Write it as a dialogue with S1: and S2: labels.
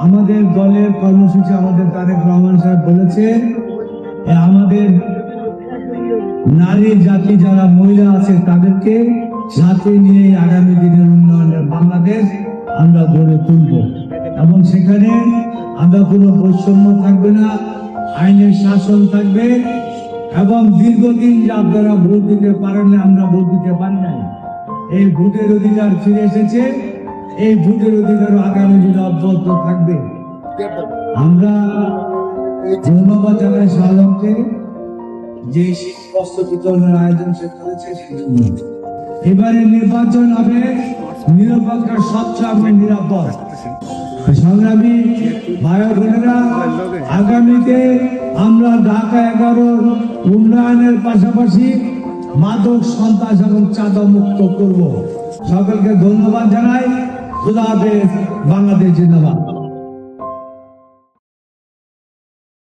S1: আমাদের দলের কর্মসূচি আমাদের তারেক রহমান সাহেব বলেছে আমাদের নারী জাতি যারা মহিলা আছে তাদেরকে সাথে নিয়ে আগামী দিনের উন্নয়নের বাংলাদেশ আমরা গড়ে তুলব এবং সেখানে আমরা কোনো বৈষম্য থাকবে না, আইনের শাসন থাকবে এবং দীর্ঘদিন যে আপনারা ভোট দিতে পারেন না, আমরা ভোট দিতে পারি নাই, এই ভোটের অধিকার ফিরে এসেছে। এই ভোটের অধিকার আগামী দিনে অব্যাহত থাকবে। আমরা ধন্যবাদ জানাই শাহজাহানকে যে বস্ত্র বিতরণের আয়োজন সে করেছে সেই জন্য। এবারে নির্বাচন হবে নিরপেক্ষ, স্বচ্ছ এবং নিরাপদ। সংগ্রামী ভাই বোনেরা, আগামীতে আমরা ঢাকা 11 উন্নয়নের পাশাপাশি মাদক, সন্ত্রাস এবং চাঁদা মুক্ত করব। সকলকে ধন্যবাদ জানাই। খুদা হাফেজ। বাংলাদেশ জিন্দাবাদ।